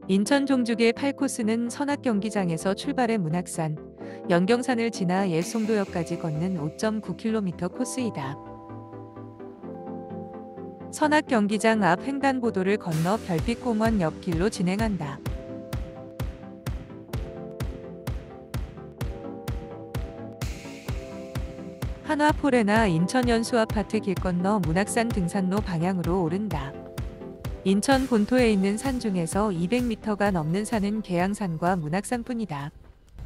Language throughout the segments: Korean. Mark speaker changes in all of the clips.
Speaker 1: 인천 종주의 8코스는 선악경기장에서 출발해 문학산, 연경산을 지나 옛 송도역까지 걷는 5.9km 코스이다. 선악경기장 앞 횡단보도를 건너 별빛공원 옆길로 진행한다. 한화포레나 인천연수아파트 길 건너 문학산 등산로 방향으로 오른다. 인천 본토에 있는 산 중에서 200m가 넘는 산은 계양산과 문학산뿐이다.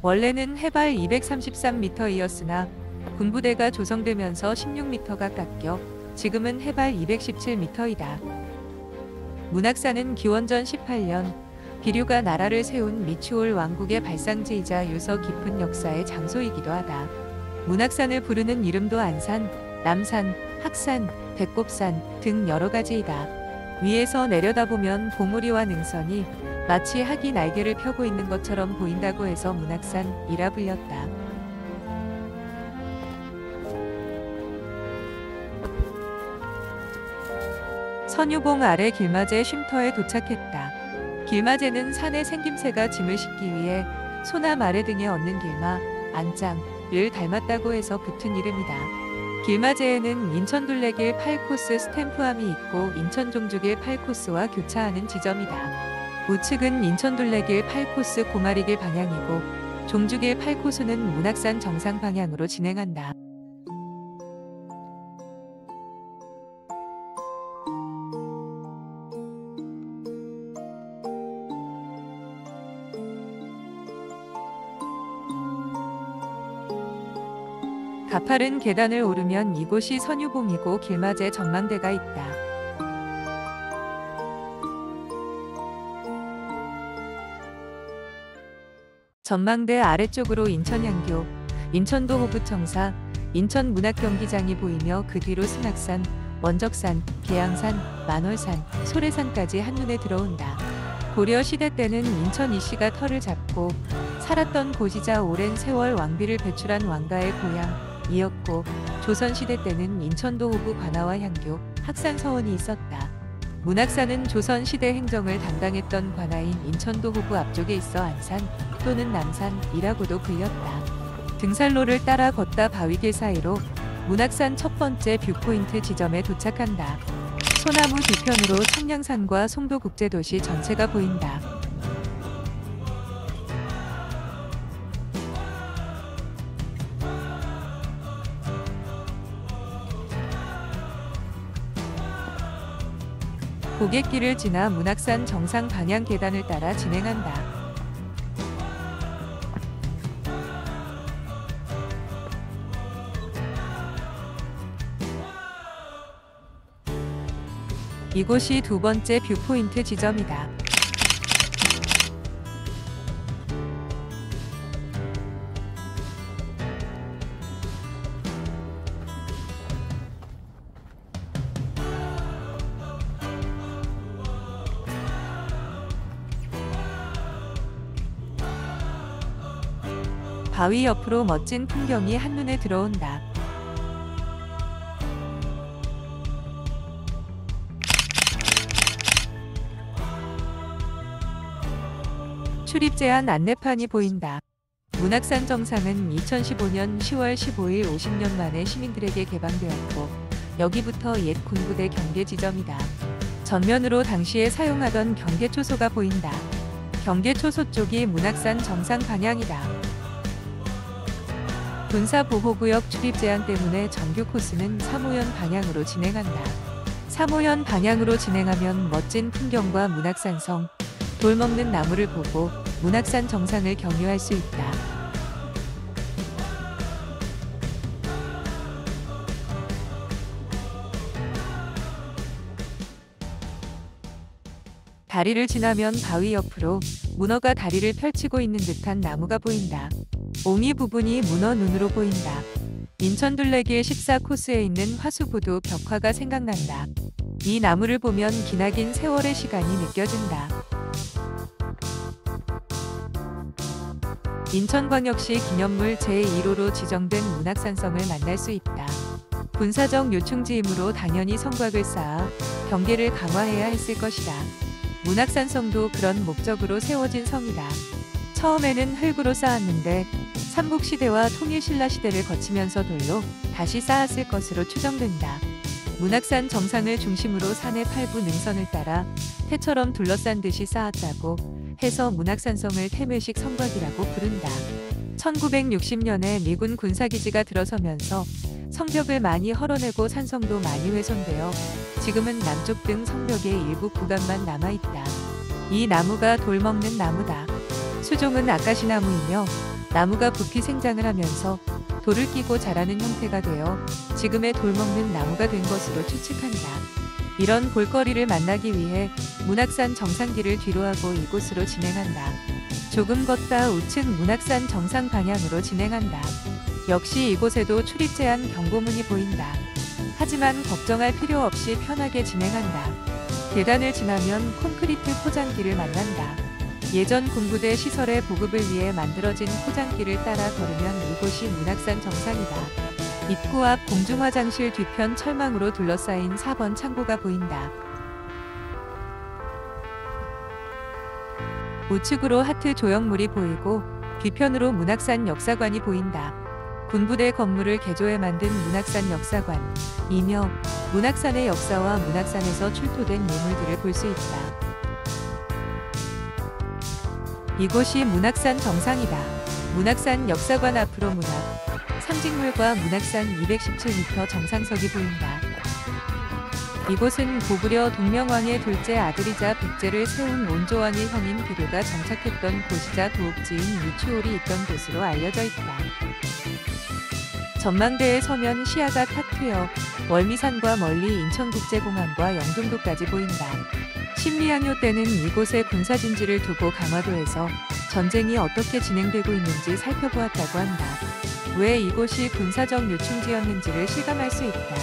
Speaker 1: 원래는 해발 233m이었으나 군부대가 조성되면서 16m가 깎여 지금은 해발 217m이다. 문학산은 기원전 18년 비류가 나라를 세운 미추홀 왕국의 발상지이자 유서 깊은 역사의 장소이기도 하다. 문학산을 부르는 이름도 안산, 남산, 학산, 배꼽산 등 여러 가지이다. 위에서 내려다보면 봉우리와 능선이 마치 학이 날개를 펴고 있는 것처럼 보인다고 해서 문학산이라 불렸다. 선유봉 아래 길마제 쉼터에 도착했다. 길마제는 산의 생김새가 짐을 싣기 위해 소나 말의 등에 얹는 길마, 안장을 닮았다고 해서 붙은 이름이다. 길마제에는 인천둘레길 8코스 스탬프함이 있고 인천종주길 8코스와 교차하는 지점이다. 우측은 인천둘레길 8코스 고마리길 방향이고 종주길 8코스는 문학산 정상 방향으로 진행한다. 가파른 계단을 오르면 이곳이 선유봉이고 길마제 전망대가 있다. 전망대 아래쪽으로 인천향교, 인천도 호구청사, 인천문학경기장이 보이며 그 뒤로 승악산, 원적산, 계양산, 만월산, 소래산까지 한눈에 들어온다. 고려 시대 때는 인천 이씨가 터를 잡고 살았던 곳이자 오랜 세월 왕비를 배출한 왕가의 고향이었고 조선시대 때는 인천도 호구 관아와 향교, 학산 서원이 있었다. 문학산은 조선시대 행정을 담당했던 관아인 인천도 호구 앞쪽에 있어 안산 또는 남산이라고도 불렸다. 등산로를 따라 걷다 바위길 사이로 문학산 첫 번째 뷰포인트 지점에 도착한다. 소나무 뒤편으로 청량산과 송도국제도시 전체가 보인다. 고갯길을 지나 문학산 정상 방향 계단을 따라 진행한다. 이곳이 두 번째 뷰포인트 지점이다. 바위 옆으로 멋진 풍경이 한눈에 들어온다. 출입 제한 안내판이 보인다. 문학산 정상은 2015년 10월 15일 50년 만에 시민들에게 개방되었고 여기부터 옛 군부대 경계 지점이다. 전면으로 당시에 사용하던 경계초소가 보인다. 경계초소 쪽이 문학산 정상 방향이다. 군사보호구역 출입 제한 때문에 정규 코스는 3호연 방향으로 진행한다. 3호연 방향으로 진행하면 멋진 풍경과 문학산성, 돌 먹는 나무를 보고 문학산 정상을 경유할 수 있다. 다리를 지나면 바위 옆으로 문어가 다리를 펼치고 있는 듯한 나무가 보인다. 옹이 부분이 문어 눈으로 보인다. 인천둘레길 14코스에 있는 화수구두 벽화가 생각난다. 이 나무를 보면 기나긴 세월의 시간이 느껴진다. 인천광역시 기념물 제1호로 지정된 문학산성을 만날 수 있다. 군사적 요충지이므로 당연히 성곽을 쌓아 경계를 강화해야 했을 것이다. 문학산성도 그런 목적으로 세워진 성이다. 처음에는 흙으로 쌓았는데 삼국시대와 통일신라시대를 거치면서 돌로 다시 쌓았을 것으로 추정된다. 문학산 정상을 중심으로 산의 8부 능선을 따라 태처럼 둘러싼 듯이 쌓았다고 해서 문학산성을 태묘식 성곽이라고 부른다. 1960년에 미군 군사기지가 들어서면서 성벽을 많이 헐어내고 산성도 많이 훼손되어 지금은 남쪽 등 성벽의 일부 구간만 남아있다. 이 나무가 돌먹는 나무다. 수종은 아까시나무이며 나무가 부피 생장을 하면서 돌을 끼고 자라는 형태가 되어 지금의 돌먹는 나무가 된 것으로 추측한다. 이런 볼거리를 만나기 위해 문학산 정상길을 뒤로하고 이곳으로 진행한다. 조금 걷다 우측 문학산 정상 방향으로 진행한다. 역시 이곳에도 출입 제한 경고문이 보인다. 하지만 걱정할 필요 없이 편하게 진행한다. 계단을 지나면 콘크리트 포장길을 만난다. 예전 군부대 시설의 보급을 위해 만들어진 포장길을 따라 걸으면 이곳이 문학산 정상이다. 입구 앞 공중화장실 뒤편 철망으로 둘러싸인 4번 창고가 보인다. 우측으로 하트 조형물이 보이고 뒤편으로 문학산 역사관이 보인다. 군부대 건물을 개조해 만든 문학산 역사관이며 문학산의 역사와 문학산에서 출토된 예물들을 볼 수 있다. 이곳이 문학산 정상이다. 문학산 역사관 앞으로 문학, 상징물과 문학산 217m 정상석이 보인다. 이곳은 고구려 동명왕의 둘째 아들이자 백제를 세운 온조왕의 형인 비료가 정착했던 곳이자 도읍지인 유추홀이 있던 곳으로 알려져 있다. 전망대에 서면 시야가 탁 트여 월미산과 멀리 인천국제공항과 영종도까지 보인다. 신미양요 때는 이곳에 군사진지를 두고 강화도에서 전쟁이 어떻게 진행되고 있는지 살펴보았다고 한다. 왜 이곳이 군사적 요충지였는지를 실감할 수 있다.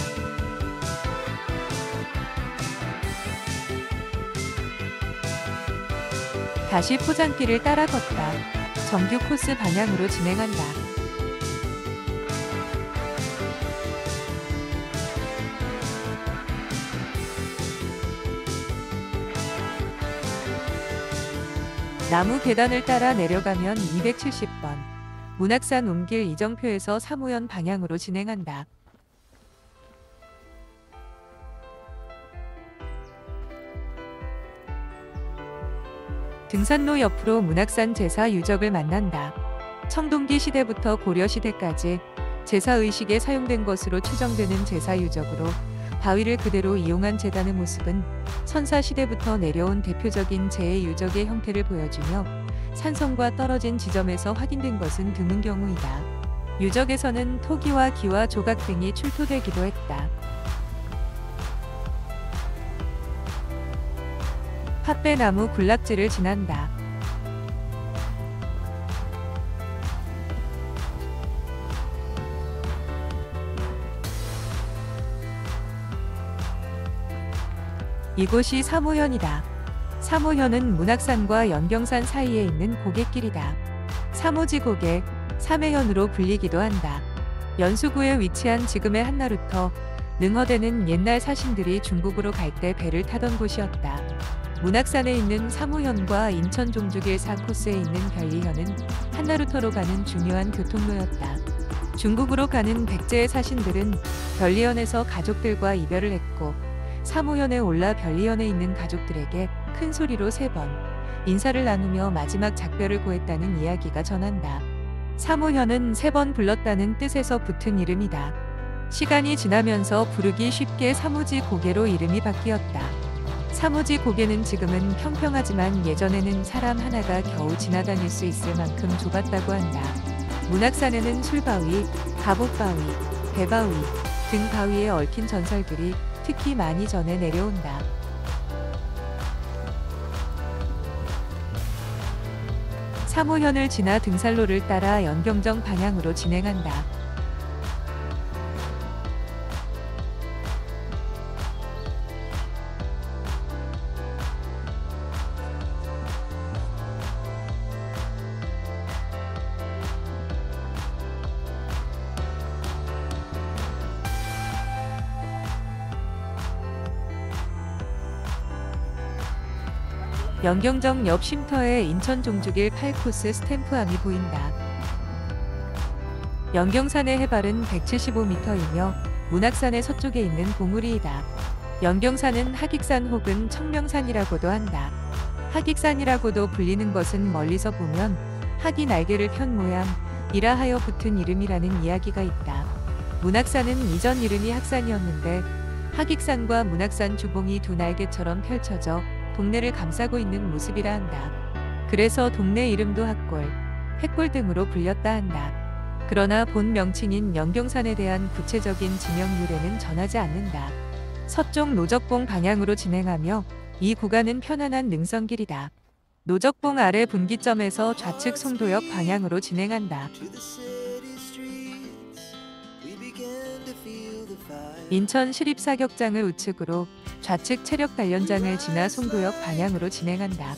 Speaker 1: 다시 포장길을 따라 걷다. 정규 코스 방향으로 진행한다. 나무 계단을 따라 내려가면 270번 문학산 옮길 이정표에서 사무현 방향으로 진행한다. 등산로 옆으로 문학산 제사 유적을 만난다. 청동기 시대부터 고려 시대까지 제사 의식에 사용된 것으로 추정되는 제사 유적으로 바위를 그대로 이용한 제단의 모습은 선사 시대부터 내려온 대표적인 제의 유적의 형태를 보여주며 산성과 떨어진 지점에서 확인된 것은 드문 경우이다. 유적에서는 토기와 기와 조각 등이 출토되기도 했다. 팥배나무 군락지를 지난다. 이곳이 사무현이다. 사무현은 문학산과 연경산 사이에 있는 고갯길이다. 사무지 고개, 삼해현으로 불리기도 한다. 연수구에 위치한 지금의 한나루터, 능허대는 옛날 사신들이 중국으로 갈 때 배를 타던 곳이었다. 문학산에 있는 사무현과 인천 종주길 4코스에 있는 별리현은 한나루터로 가는 중요한 교통로였다. 중국으로 가는 백제의 사신들은 별리현에서 가족들과 이별을 했고 사무현에 올라 별리현에 있는 가족들에게 큰 소리로 3번 인사를 나누며 마지막 작별을 고했다는 이야기가 전한다. 사무현은 3번 불렀다는 뜻에서 붙은 이름이다. 시간이 지나면서 부르기 쉽게 사무지 고개로 이름이 바뀌었다. 사무지 고개는 지금은 평평하지만 예전에는 사람 하나가 겨우 지나다닐 수 있을 만큼 좁았다고 한다. 문학산에는 술바위, 갑옷바위, 배바위 등 바위에 얽힌 전설들이 특히 많이 전해 내려온다. 사무현을 지나 등산로를 따라 연경정 방향으로 진행한다. 연경정 옆 쉼터에 인천 종주길 8코스 스탬프함이 보인다. 연경산의 해발은 175m이며 문학산의 서쪽에 있는 봉우리이다. 연경산은 하객산 혹은 청명산이라고도 한다. 하객산이라고도 불리는 것은 멀리서 보면 학이 날개를 편 모양이라 하여 붙은 이름이라는 이야기가 있다. 문학산은 이전 이름이 학산이었는데 하객산과 문학산 주봉이 두 날개처럼 펼쳐져 동네를 감싸고 있는 모습이라 한다. 그래서 동네 이름도 학골, 핵골 등으로 불렸다 한다. 그러나 본 명칭인 연경산에 대한 구체적인 지명 유래는 전하지 않는다. 서쪽 노적봉 방향으로 진행하며 이 구간은 편안한 능선길이다. 노적봉 아래 분기점에서 좌측 송도역 방향으로 진행한다. 인천 시립사격장을 우측으로 좌측 체력 단련장을 지나 송도역 방향으로 진행한다.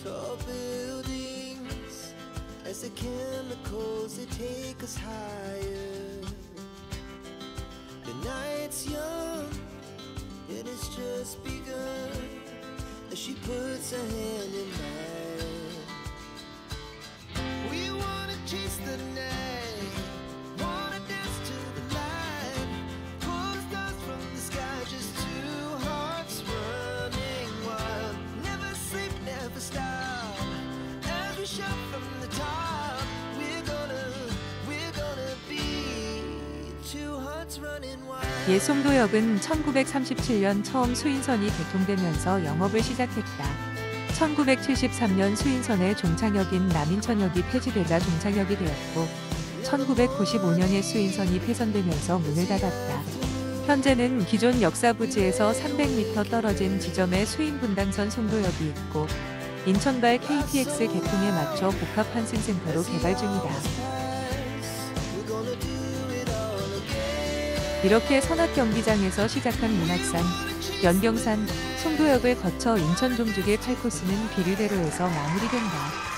Speaker 1: 예송도역은 1937년 처음 수인선이 개통되면서 영업을 시작했다. 1973년 수인선의 종착역인 남인천역이 폐지되자 종착역이 되었고 1995년에 수인선이 폐선되면서 문을 닫았다. 현재는 기존 역사부지에서 300m 떨어진 지점에 수인분당선 송도역이 있고 인천발 KTX 개통에 맞춰 복합 환승센터로 개발 중이다. 이렇게 선악경기장에서 시작한 문학산, 연경산, 송도역을 거쳐 인천 종주길 8코스는 비류대로에서 마무리된다.